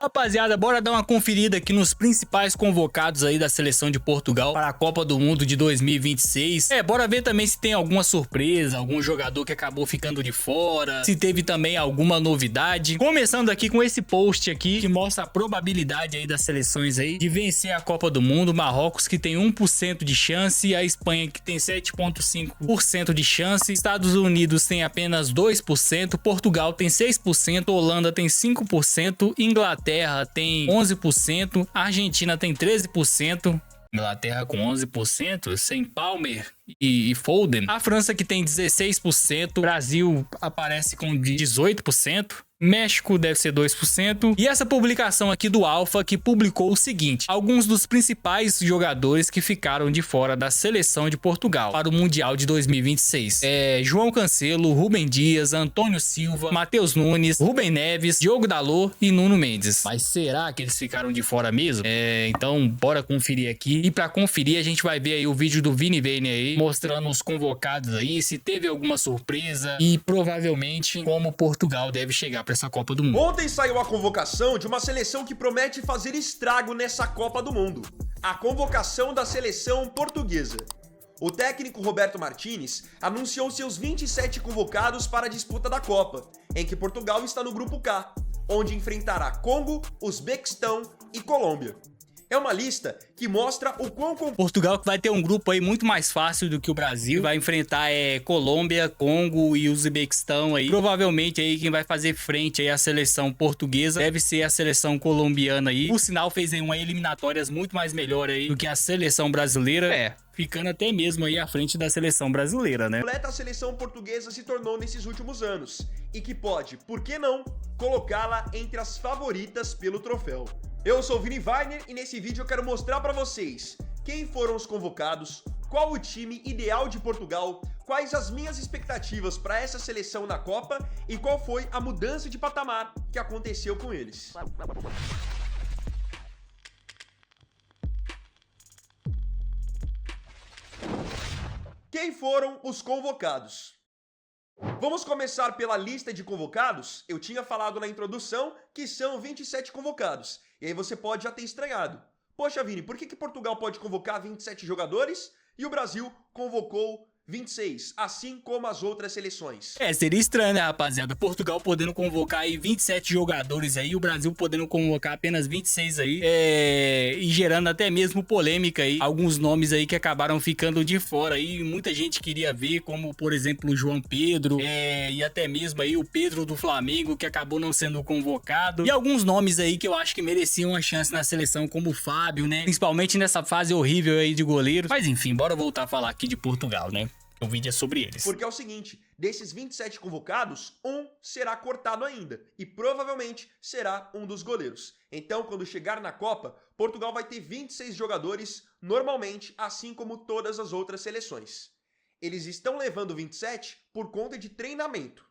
Rapaziada, bora dar uma conferida aqui nos principais convocados aí da seleção de Portugal para a Copa do Mundo de 2026. Bora ver também se tem alguma surpresa, algum jogador que acabou ficando de fora, se teve também alguma novidade. Começando aqui com esse post aqui, que mostra a probabilidade aí das seleções aí de vencer a Copa do Mundo. Marrocos que tem 1% de chance, a Espanha que tem 7,5% de chance, Estados Unidos tem apenas 2%, Portugal tem 6%, Holanda tem 5%, Inglaterra tem 11%, Argentina tem 13%, Inglaterra com 11%, sem Palmer e Foden. A França que tem 16%, Brasil aparece com 18%, México deve ser 2%. E essa publicação aqui do Alpha que publicou o seguinte: alguns dos principais jogadores que ficaram de fora da seleção de Portugal para o Mundial de 2026. João Cancelo, Rúben Dias, Antônio Silva, Matheus Nunes, Rúben Neves, Diogo Dalot e Nuno Mendes. Mas será que eles ficaram de fora mesmo? Então bora conferir aqui. E para conferir a gente vai ver aí o vídeo do Vini Vane aí, mostrando os convocados aí, se teve alguma surpresa e provavelmente como Portugal deve chegar para essa Copa do Mundo. Ontem saiu a convocação de uma seleção que promete fazer estrago nessa Copa do Mundo. A convocação da seleção portuguesa. O técnico Roberto Martínez anunciou seus 27 convocados para a disputa da Copa, em que Portugal está no grupo K, onde enfrentará Congo, Uzbequistão e Colômbia. É uma lista que mostra o quão... Portugal que vai ter um grupo aí muito mais fácil do que o Brasil. Vai enfrentar Colômbia, Congo e Uzbequistão aí. Provavelmente aí quem vai fazer frente aí à seleção portuguesa deve ser a seleção colombiana aí. Por sinal, fez aí uma eliminatórias muito mais melhor aí do que a seleção brasileira. Ficando até mesmo aí à frente da seleção brasileira, né? Completa a seleção portuguesa se tornou nesses últimos anos e que pode, por que não, colocá-la entre as favoritas pelo troféu. Eu sou o Vini Weiner e nesse vídeo eu quero mostrar pra vocês quem foram os convocados, qual o time ideal de Portugal, quais as minhas expectativas para essa seleção na Copa e qual foi a mudança de patamar que aconteceu com eles. Quem foram os convocados? Vamos começar pela lista de convocados. Eu tinha falado na introdução que são 27 convocados. E aí você pode já ter estranhado. Poxa, Vini, por que Portugal pode convocar 27 jogadores e o Brasil convocou 26, assim como as outras seleções? Seria estranho, né, rapaziada? Portugal podendo convocar aí 27 jogadores aí, o Brasil podendo convocar apenas 26 aí, e gerando até mesmo polêmica aí. Alguns nomes aí que acabaram ficando de fora aí, muita gente queria ver, como por exemplo o João Pedro, e até mesmo aí o Pedro do Flamengo, que acabou não sendo convocado. E alguns nomes aí que eu acho que mereciam uma chance na seleção, como o Fábio, né? Principalmente nessa fase horrível aí de goleiro. Mas enfim, bora voltar a falar aqui de Portugal, né? O vídeo é sobre eles. Porque é o seguinte, desses 27 convocados, um será cortado ainda e provavelmente será um dos goleiros. Então, quando chegar na Copa, Portugal vai ter 26 jogadores normalmente, assim como todas as outras seleções. Eles estão levando 27 por conta de treinamento.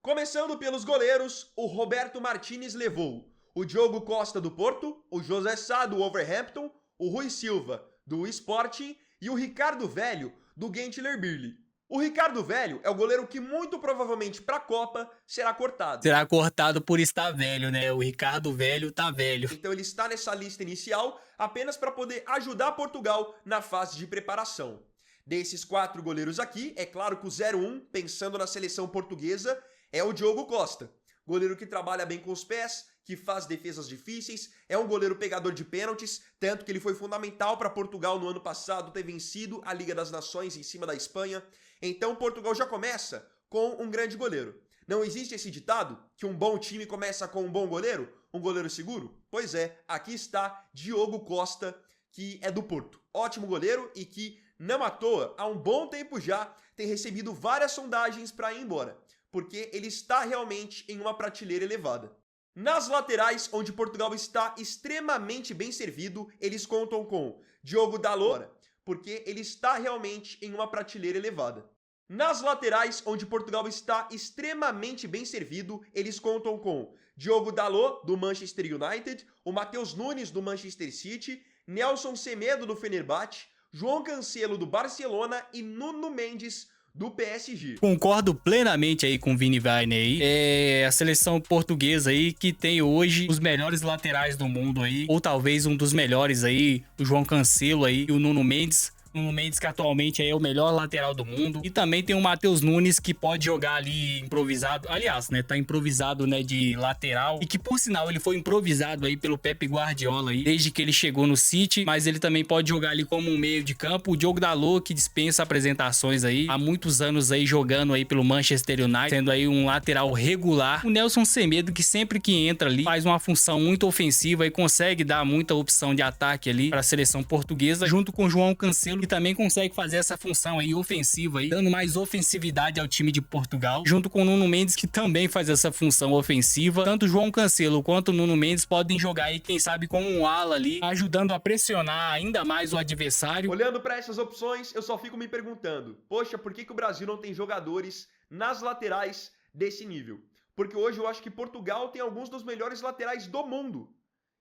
Começando pelos goleiros, o Roberto Martínez levou o Diogo Costa do Porto, o José Sá do Wolverhampton, o Rui Silva do Sporting e o Ricardo Velho do Gentillerberli. O Ricardo Velho é o goleiro que muito provavelmente para a Copa será cortado. Será cortado por estar velho, né? O Ricardo Velho tá velho. Então ele está nessa lista inicial apenas para poder ajudar Portugal na fase de preparação. Desses 4 goleiros aqui, é claro que o 01, pensando na seleção portuguesa, é o Diogo Costa. Goleiro que trabalha bem com os pés, que faz defesas difíceis, é um goleiro pegador de pênaltis, tanto que ele foi fundamental para Portugal no ano passado ter vencido a Liga das Nações em cima da Espanha. Então Portugal já começa com um grande goleiro. Não existe esse ditado que um bom time começa com um bom goleiro, um goleiro seguro? Pois é, aqui está Diogo Costa, que é do Porto. Ótimo goleiro e que, não à toa, há um bom tempo já tem recebido várias sondagens para ir embora, porque ele está realmente em uma prateleira elevada. Nas laterais, onde Portugal está extremamente bem servido, eles contam com Diogo Dalot, porque ele está realmente em uma prateleira elevada. Nas laterais, onde Portugal está extremamente bem servido, eles contam com Diogo Dalot, do Manchester United, o Matheus Nunes, do Manchester City, Nelson Semedo, do Fenerbahçe, João Cancelo, do Barcelona e Nuno Mendes, do PSG. Concordo plenamente aí com o Vini Weiner aí. É a seleção portuguesa aí que tem hoje os melhores laterais do mundo aí, ou talvez um dos melhores aí, o João Cancelo aí e o Nuno Mendes. Nuno Mendes, que atualmente é o melhor lateral do mundo. E também tem o Matheus Nunes, que pode jogar ali improvisado. Aliás, né, tá improvisado, né, de lateral. E que, por sinal, ele foi improvisado aí pelo Pep Guardiola aí, desde que ele chegou no City. Mas ele também pode jogar ali como um meio de campo. O Diogo Dalot, que dispensa apresentações aí. Há muitos anos aí jogando aí pelo Manchester United, sendo aí um lateral regular. O Nelson Semedo, que sempre que entra ali, faz uma função muito ofensiva e consegue dar muita opção de ataque ali para a seleção portuguesa, junto com o João Cancelo, que também consegue fazer essa função aí ofensiva aí, dando mais ofensividade ao time de Portugal, junto com o Nuno Mendes, que também faz essa função ofensiva. Tanto o João Cancelo quanto o Nuno Mendes podem jogar aí, quem sabe, como um ala ali, ajudando a pressionar ainda mais o adversário. Olhando para essas opções, eu só fico me perguntando, poxa, por que o Brasil não tem jogadores nas laterais desse nível? Porque hoje eu acho que Portugal tem alguns dos melhores laterais do mundo.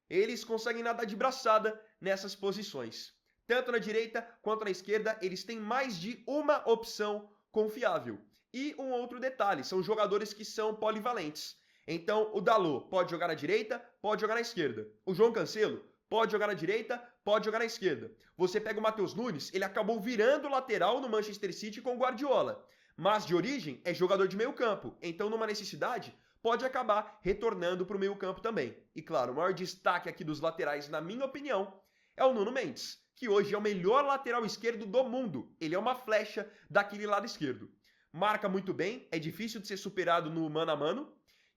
Eles conseguem nadar de braçada nessas posições. Tanto na direita quanto na esquerda, eles têm mais de uma opção confiável. E um outro detalhe, são jogadores que são polivalentes. Então, o Dalot pode jogar na direita, pode jogar na esquerda. O João Cancelo pode jogar na direita, pode jogar na esquerda. Você pega o Matheus Nunes, ele acabou virando lateral no Manchester City com o Guardiola. Mas, de origem, é jogador de meio campo. Então, numa necessidade, pode acabar retornando para o meio campo também. E, claro, o maior destaque aqui dos laterais, na minha opinião, é o Nuno Mendes, que hoje é o melhor lateral esquerdo do mundo. Ele é uma flecha daquele lado esquerdo. Marca muito bem, é difícil de ser superado no mano a mano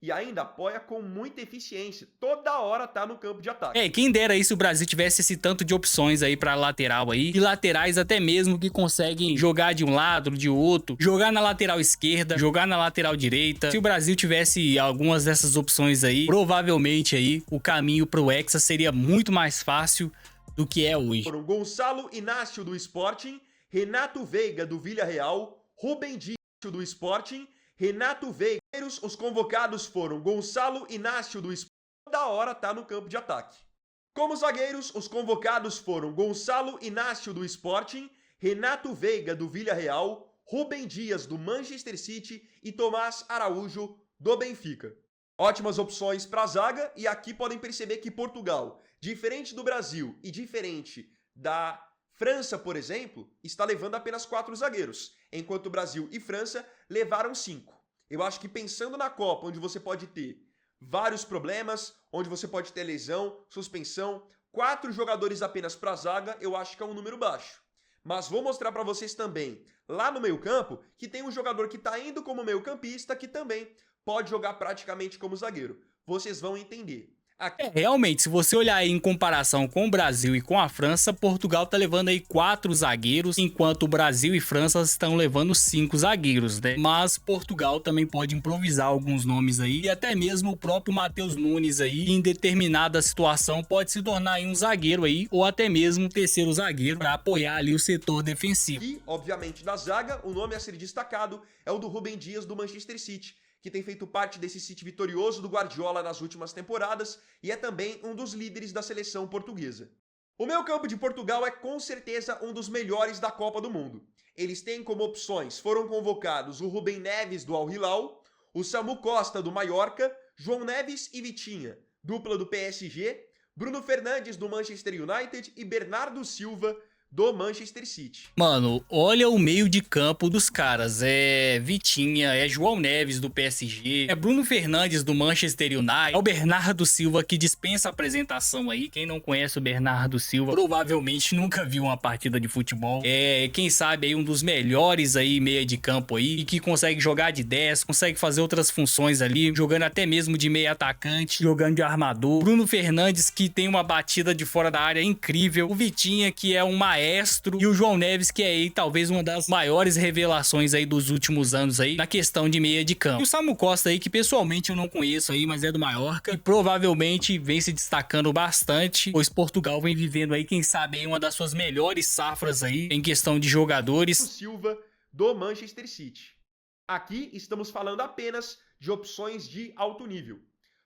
e ainda apoia com muita eficiência. Toda hora tá no campo de ataque. Quem dera aí se o Brasil tivesse esse tanto de opções aí pra lateral aí, e laterais até mesmo que conseguem jogar de um lado, de outro, jogar na lateral esquerda, jogar na lateral direita. Se o Brasil tivesse algumas dessas opções aí, provavelmente aí o caminho pro Hexa seria muito mais fácil do que é hoje. Foram Gonçalo Inácio do Sporting, Renato Veiga do Villarreal, Rubem Dias do Sporting, Renato Veiga. Os convocados foram Gonçalo Inácio do Sporting, toda hora tá no campo de ataque. Como zagueiros, os convocados foram Gonçalo Inácio do Sporting, Renato Veiga do Villarreal, Rubem Dias do Manchester City e Tomás Araújo do Benfica. Ótimas opções para a zaga, e aqui podem perceber que Portugal, diferente do Brasil e diferente da França, por exemplo, está levando apenas 4 zagueiros, enquanto Brasil e França levaram 5. Eu acho que pensando na Copa, onde você pode ter vários problemas, onde você pode ter lesão, suspensão, 4 jogadores apenas para a zaga, eu acho que é um número baixo. Mas vou mostrar para vocês também, lá no meio-campo, que tem um jogador que está indo como meio-campista, que também pode jogar praticamente como zagueiro. Vocês vão entender. Realmente, se você olhar aí em comparação com o Brasil e com a França, Portugal tá levando aí 4 zagueiros, enquanto o Brasil e França estão levando 5 zagueiros, né? Mas Portugal também pode improvisar alguns nomes aí, e até mesmo o próprio Matheus Nunes aí, em determinada situação, pode se tornar aí um zagueiro aí, ou até mesmo um terceiro zagueiro para apoiar ali o setor defensivo. E, obviamente, na zaga, o nome a ser destacado é o do Rubem Dias do Manchester City, que tem feito parte desse City vitorioso do Guardiola nas últimas temporadas e é também um dos líderes da seleção portuguesa. O meio-campo de Portugal é com certeza um dos melhores da Copa do Mundo. Eles têm como opções, foram convocados o Rubem Neves do Al Hilal, o Samu Costa do Mallorca, João Neves e Vitinha, dupla do PSG, Bruno Fernandes do Manchester United e Bernardo Silva do Manchester City. Mano, olha o meio de campo dos caras. É Vitinha, é João Neves do PSG, é Bruno Fernandes do Manchester United, é o Bernardo Silva, que dispensa apresentação aí. Quem não conhece o Bernardo Silva provavelmente nunca viu uma partida de futebol. É, quem sabe aí um dos melhores aí meia de campo aí, e que consegue jogar de 10, consegue fazer outras funções ali, jogando até mesmo de meia atacante, jogando de armador. Bruno Fernandes, que tem uma batida de fora da área incrível. O Vitinha, que é um maestro, e o João Neves, que é aí talvez uma das maiores revelações aí dos últimos anos aí na questão de meia de campo. E o Samu Costa aí, que pessoalmente eu não conheço aí, mas é do Mallorca e provavelmente vem se destacando bastante, pois Portugal vem vivendo aí, quem sabe, aí uma das suas melhores safras aí em questão de jogadores. Silva do Manchester City. Aqui estamos falando apenas de opções de alto nível.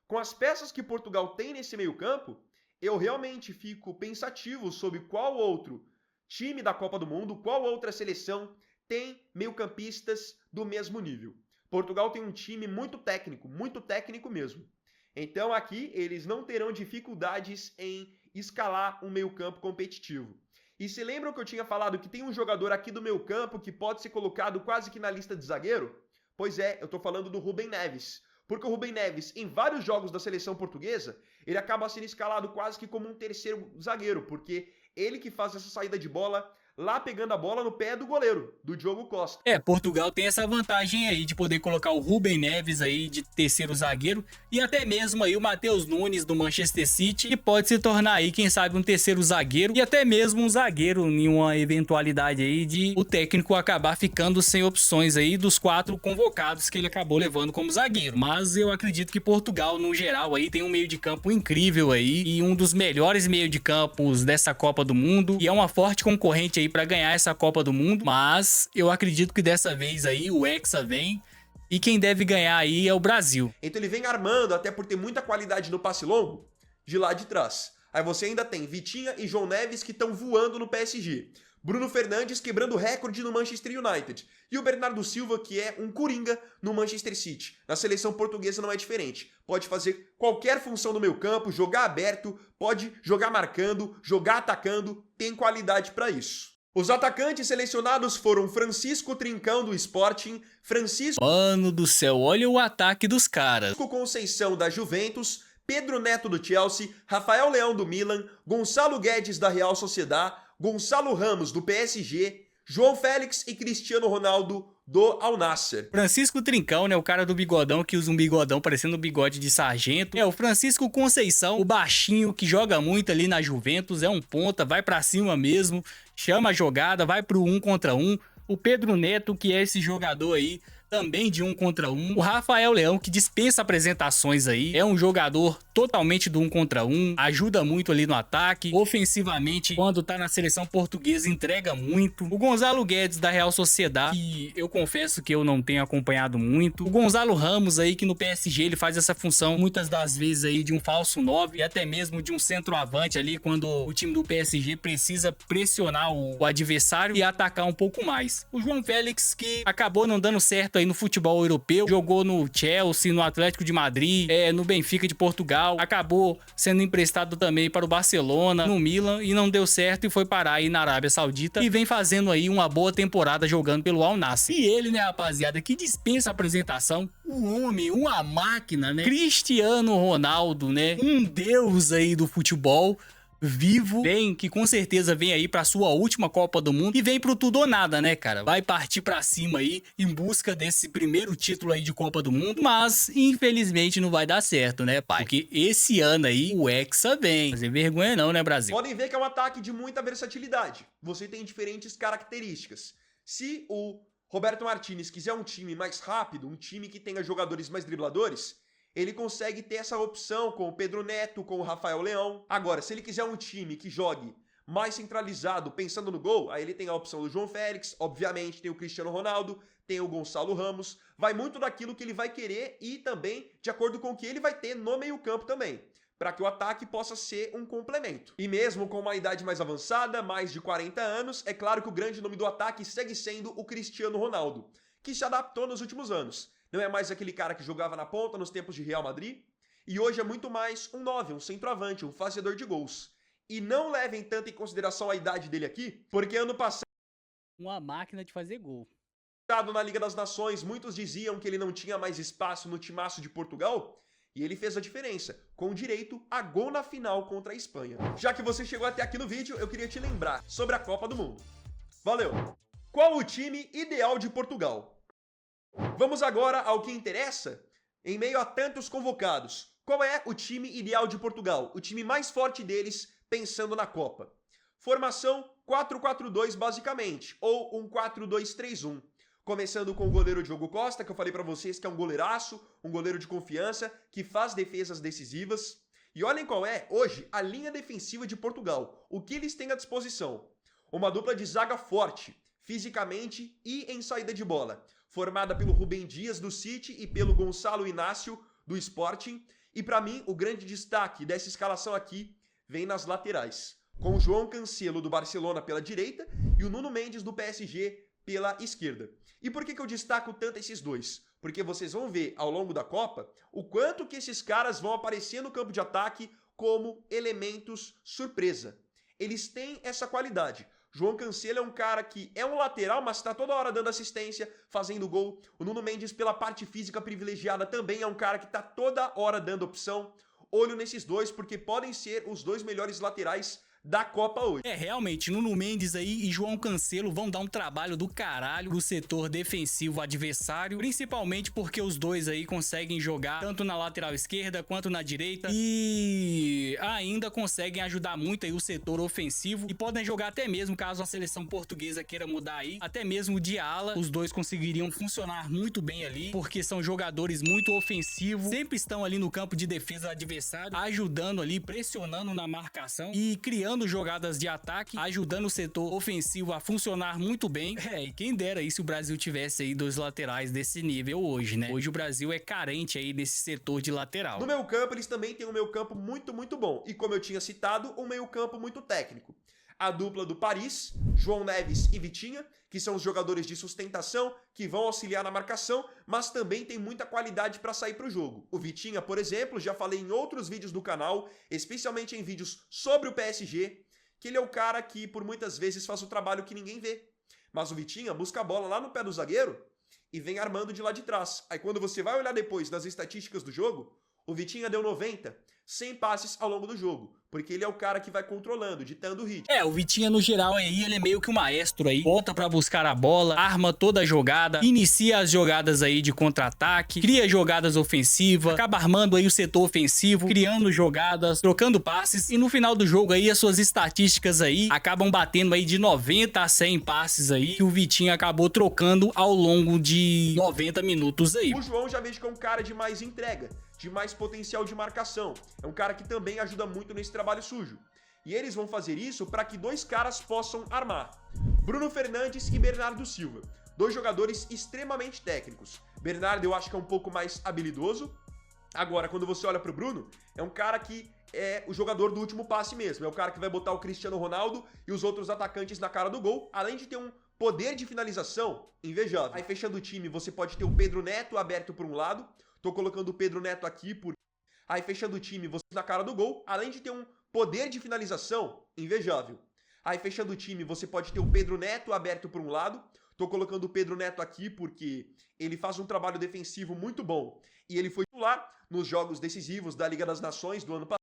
Com as peças que Portugal tem nesse meio-campo, eu realmente fico pensativo sobre qual outro time da Copa do Mundo, qual outra seleção tem meio-campistas do mesmo nível. Portugal tem um time muito técnico mesmo. Então aqui eles não terão dificuldades em escalar um meio-campo competitivo. E se lembram que eu tinha falado que tem um jogador aqui do meio-campo que pode ser colocado quase que na lista de zagueiro? Pois é, eu tô falando do Rubem Neves. Porque o Rubem Neves, em vários jogos da seleção portuguesa, ele acaba sendo escalado quase que como um terceiro zagueiro, porque ele que faz essa saída de bola lá pegando a bola no pé do goleiro, do Diogo Costa. Portugal tem essa vantagem aí de poder colocar o Rubem Neves aí de terceiro zagueiro e até mesmo aí o Matheus Nunes do Manchester City, que pode se tornar aí, quem sabe, um terceiro zagueiro e até mesmo um zagueiro em uma eventualidade aí de o técnico acabar ficando sem opções aí dos 4 convocados que ele acabou levando como zagueiro. Mas eu acredito que Portugal, no geral, aí tem um meio de campo incrível aí e um dos melhores meio de campos dessa Copa do Mundo e é uma forte concorrente aí para ganhar essa Copa do Mundo, mas eu acredito que dessa vez aí o Hexa vem e quem deve ganhar aí é o Brasil. Então ele vem armando, até por ter muita qualidade no passe longo, de lá de trás. Aí você ainda tem Vitinha e João Neves que estão voando no PSG. Bruno Fernandes quebrando recorde no Manchester United. E o Bernardo Silva, que é um coringa no Manchester City. Na seleção portuguesa não é diferente. Pode fazer qualquer função no meio campo, jogar aberto, pode jogar marcando, jogar atacando, tem qualidade para isso. Os atacantes selecionados foram Francisco Trincão do Sporting, Francisco Mano do céu, olha o ataque dos caras. Conceição da Juventus, Pedro Neto do Chelsea, Rafael Leão do Milan, Gonçalo Guedes da Real Sociedad, Gonçalo Ramos do PSG, João Félix e Cristiano Ronaldo do Al Nassr. Francisco Trincão, né, o cara do bigodão que usa um bigodão parecendo um bigode de sargento. O Francisco Conceição, o baixinho que joga muito ali na Juventus, é um ponta, vai pra cima mesmo, chama a jogada, vai pro 1 contra 1. O Pedro Neto, que é esse jogador aí, também de 1 contra 1. O Rafael Leão, que dispensa apresentações aí, é um jogador totalmente do 1 contra 1, ajuda muito ali no ataque, ofensivamente, quando tá na seleção portuguesa, entrega muito. O Gonçalo Guedes da Real Sociedad, que eu confesso que eu não tenho acompanhado muito. O Gonçalo Ramos aí, que no PSG ele faz essa função muitas das vezes aí de um falso 9 e até mesmo de um centroavante ali, quando o time do PSG precisa pressionar o adversário e atacar um pouco mais. O João Félix, que acabou não dando certo aí no futebol europeu, jogou no Chelsea, no Atlético de Madrid, no Benfica de Portugal, acabou sendo emprestado também para o Barcelona, no Milan, e não deu certo e foi parar aí na Arábia Saudita e vem fazendo aí uma boa temporada jogando pelo Al Nassr. E ele, né, rapaziada, que dispensa apresentação, um homem, uma máquina, né, Cristiano Ronaldo, né, um deus aí do futebol, vivo, vem, que com certeza vem aí pra sua última Copa do Mundo e vem pro tudo ou nada, né, cara? Vai partir pra cima aí em busca desse primeiro título aí de Copa do Mundo, mas infelizmente não vai dar certo, né, pai? Porque esse ano aí o Hexa vem. Fazer vergonha não, né, Brasil? Podem ver que é um ataque de muita versatilidade. Você tem diferentes características. Se o Roberto Martinez quiser um time mais rápido, um time que tenha jogadores mais dribladores, ele consegue ter essa opção com o Pedro Neto, com o Rafael Leão. Agora, se ele quiser um time que jogue mais centralizado, pensando no gol, aí ele tem a opção do João Félix, obviamente tem o Cristiano Ronaldo, tem o Gonçalo Ramos. Vai muito daquilo que ele vai querer e também de acordo com o que ele vai ter no meio-campo também, para que o ataque possa ser um complemento. E mesmo com uma idade mais avançada, mais de 40 anos, é claro que o grande nome do ataque segue sendo o Cristiano Ronaldo, que se adaptou nos últimos anos. Não é mais aquele cara que jogava na ponta nos tempos de Real Madrid. E hoje é muito mais um 9, um centroavante, um fazedor de gols. E não levem tanto em consideração a idade dele aqui, porque ano passado, uma máquina de fazer gol. Na Liga das Nações, muitos diziam que ele não tinha mais espaço no timaço de Portugal. E ele fez a diferença, com direito a gol na final contra a Espanha. Já que você chegou até aqui no vídeo, eu queria te lembrar sobre a Copa do Mundo. Valeu! Qual o time ideal de Portugal? Vamos agora ao que interessa. Em meio a tantos convocados, qual é o time ideal de Portugal? O time mais forte deles pensando na Copa. Formação 4-4-2 basicamente, ou um 4-2-3-1. Começando com o goleiro Diogo Costa, que eu falei pra vocês que é um goleiraço, um goleiro de confiança, que faz defesas decisivas. E olhem qual é, hoje, a linha defensiva de Portugal. O que eles têm à disposição? Uma dupla de zaga forte, fisicamente e em saída de bola, formada pelo Rubem Dias do City e pelo Gonçalo Inácio do Sporting. E para mim, o grande destaque dessa escalação aqui vem nas laterais, com o João Cancelo do Barcelona pela direita e o Nuno Mendes do PSG pela esquerda. E por que eu destaco tanto esses dois? Porque vocês vão ver ao longo da Copa o quanto que esses caras vão aparecer no campo de ataque como elementos surpresa. Eles têm essa qualidade. João Cancelo é um cara que é um lateral, mas está toda hora dando assistência, fazendo gol. O Nuno Mendes, pela parte física privilegiada, também é um cara que está toda hora dando opção. Olho nesses dois, porque podem ser os dois melhores laterais da Copa hoje. Realmente, Nuno Mendes aí e João Cancelo vão dar um trabalho do caralho pro setor defensivo adversário, principalmente porque os dois aí conseguem jogar tanto na lateral esquerda quanto na direita e ainda conseguem ajudar muito aí o setor ofensivo e podem jogar até mesmo, caso a seleção portuguesa queira mudar aí, até mesmo de ala, os dois conseguiriam funcionar muito bem ali, porque são jogadores muito ofensivos, sempre estão ali no campo de defesa do adversário, ajudando ali, pressionando na marcação e criando jogadas de ataque, ajudando o setor ofensivo a funcionar muito bem. E quem dera aí se o Brasil tivesse aí dois laterais desse nível hoje, né? Hoje o Brasil é carente aí nesse setor de lateral. No meio campo, eles também têm um meio campo muito bom. E como eu tinha citado, um meio campo muito técnico. A dupla do Paris, João Neves e Vitinha, que são os jogadores de sustentação, que vão auxiliar na marcação, mas também tem muita qualidade para sair para o jogo. O Vitinha, por exemplo, já falei em outros vídeos do canal, especialmente em vídeos sobre o PSG, que ele é o cara que por muitas vezes faz o trabalho que ninguém vê. Mas o Vitinha busca a bola lá no pé do zagueiro e vem armando de lá de trás. Aí quando você vai olhar depois nas estatísticas do jogo, o Vitinha deu 90, 100 passes ao longo do jogo. Porque ele é o cara que vai controlando, ditando o ritmo. O Vitinha no geral aí, ele é meio que um maestro aí. Volta pra buscar a bola, arma toda a jogada, inicia as jogadas aí de contra-ataque, cria jogadas ofensivas, acaba armando aí o setor ofensivo, criando jogadas, trocando passes. E no final do jogo aí, as suas estatísticas aí acabam batendo aí de 90 a 100 passes aí, que o Vitinha acabou trocando ao longo de 90 minutos aí. O João já vejo que é um cara de mais entrega, de mais potencial de marcação. É um cara que também ajuda muito nesse trabalho sujo. E eles vão fazer isso para que dois caras possam armar. Bruno Fernandes e Bernardo Silva. Dois jogadores extremamente técnicos. Bernardo eu acho que é um pouco mais habilidoso. Agora, quando você olha para o Bruno, é um cara que é o jogador do último passe mesmo. É o cara que vai botar o Cristiano Ronaldo e os outros atacantes na cara do gol, além de ter um poder de finalização invejável. Aí fechando o time, você pode ter o Pedro Neto aberto por um lado. Tô colocando o Pedro Neto aqui por... Aí fechando o time, você na cara do gol, além de ter um poder de finalização invejável. Aí fechando o time, você pode ter o Pedro Neto aberto por um lado. Tô colocando o Pedro Neto aqui porque ele faz um trabalho defensivo muito bom. E ele foi titular nos jogos decisivos da Liga das Nações do ano passado.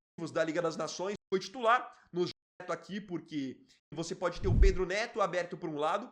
Foi titular nos jogos aqui porque você pode ter o Pedro Neto aberto por um lado.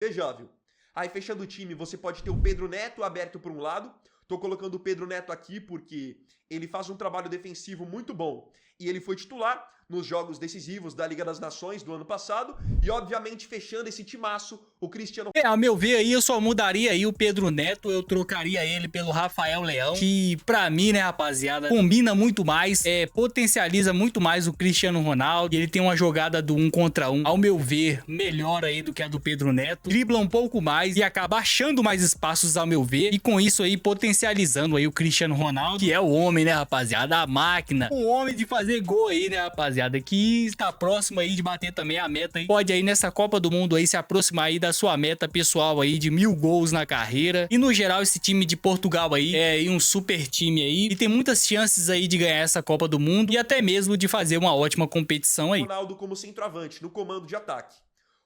Invejável. Aí fechando o time, você pode ter o Pedro Neto aberto por um lado. Tô colocando o Pedro Neto aqui porque ele faz um trabalho defensivo muito bom. E ele foi titular nos jogos decisivos da Liga das Nações do ano passado. E, obviamente, fechando esse timaço, o Cristiano... A meu ver aí, eu só mudaria aí o Pedro Neto. Eu trocaria ele pelo Rafael Leão. Que, pra mim, né, rapaziada, combina muito mais. Potencializa muito mais o Cristiano Ronaldo. Ele tem uma jogada do 1 contra 1, ao meu ver, melhor aí do que a do Pedro Neto. Dribla um pouco mais e acaba achando mais espaços, ao meu ver. E com isso aí, potencializando aí o Cristiano Ronaldo, que é o homem, né, rapaziada? A máquina. O homem de fazer gol aí, né, rapaziada? Que está próximo aí de bater também a meta aí. Pode aí nessa Copa do Mundo aí se aproximar aí da sua meta pessoal aí de 1000 gols na carreira. E no geral esse time de Portugal aí é aí um super time aí e tem muitas chances aí de ganhar essa Copa do Mundo e até mesmo de fazer uma ótima competição aí. Ronaldo como centroavante no comando de ataque.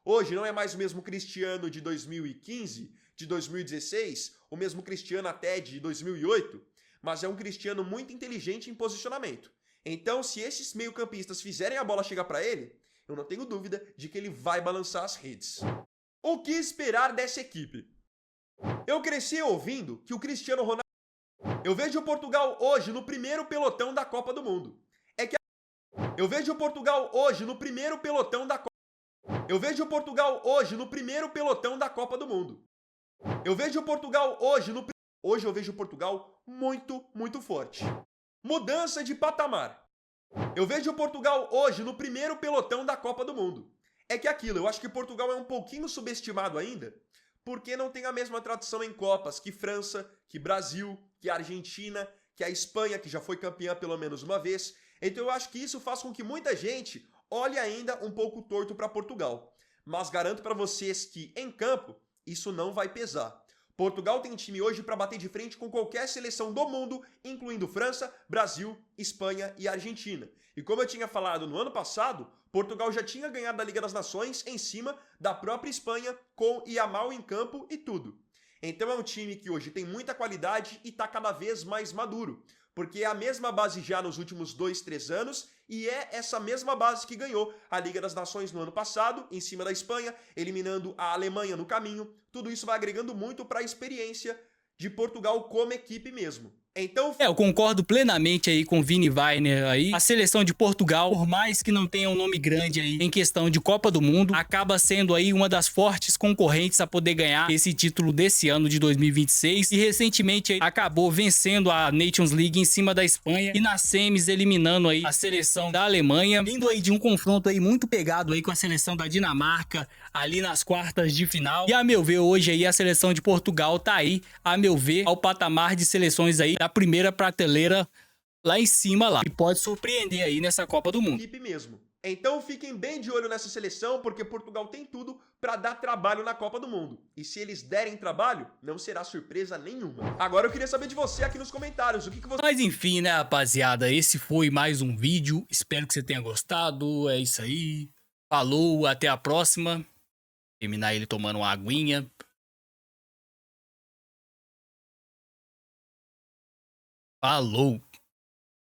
Hoje não é mais o mesmo Cristiano de 2015, de 2016, o mesmo Cristiano até de 2008, mas é um Cristiano muito inteligente em posicionamento. Então, se esses meio-campistas fizerem a bola chegar para ele, eu não tenho dúvida de que ele vai balançar as redes. O que esperar dessa equipe? Eu cresci ouvindo que o Cristiano Ronaldo... Eu vejo Portugal hoje no primeiro pelotão da Copa do Mundo. Eu vejo Portugal hoje no primeiro pelotão da Copa... Eu vejo Portugal hoje no primeiro pelotão da Copa do Mundo. Eu vejo Portugal hoje no... Hoje eu vejo Portugal muito forte. Mudança de patamar. Eu vejo Portugal hoje no primeiro pelotão da Copa do Mundo. É que aquilo, eu acho que Portugal é um pouquinho subestimado ainda, porque não tem a mesma tradição em Copas que França, que Brasil, que Argentina, que a Espanha, que já foi campeã pelo menos uma vez. Então eu acho que isso faz com que muita gente olhe ainda um pouco torto para Portugal. Mas garanto para vocês que, em campo, isso não vai pesar. Portugal tem time hoje para bater de frente com qualquer seleção do mundo, incluindo França, Brasil, Espanha e Argentina. E como eu tinha falado no ano passado, Portugal já tinha ganhado a Liga das Nações em cima da própria Espanha, com Yamal em campo e tudo. Então é um time que hoje tem muita qualidade e está cada vez mais maduro, porque é a mesma base já nos últimos 2, 3 anos e é essa mesma base que ganhou a Liga das Nações no ano passado, em cima da Espanha, eliminando a Alemanha no caminho. Tudo isso vai agregando muito para a experiência de Portugal como equipe mesmo. Então, eu concordo plenamente aí com o Vini Weiner aí. A seleção de Portugal, por mais que não tenha um nome grande aí em questão de Copa do Mundo, acaba sendo aí uma das fortes concorrentes a poder ganhar esse título desse ano de 2026 e recentemente aí acabou vencendo a Nations League em cima da Espanha e nas semis eliminando aí a seleção da Alemanha, vindo aí de um confronto aí muito pegado aí com a seleção da Dinamarca ali nas quartas de final. E a meu ver hoje aí a seleção de Portugal tá aí, a meu ver, ao patamar de seleções aí da primeira prateleira lá em cima lá. E pode surpreender aí nessa Copa do Mundo. Equipe mesmo. Então fiquem bem de olho nessa seleção, porque Portugal tem tudo para dar trabalho na Copa do Mundo. E se eles derem trabalho, não será surpresa nenhuma. Agora eu queria saber de você aqui nos comentários, o que você... Mas enfim, né, rapaziada, esse foi mais um vídeo. Espero que você tenha gostado. É isso aí. Falou, até a próxima. Terminar ele tomando uma aguinha. Falou!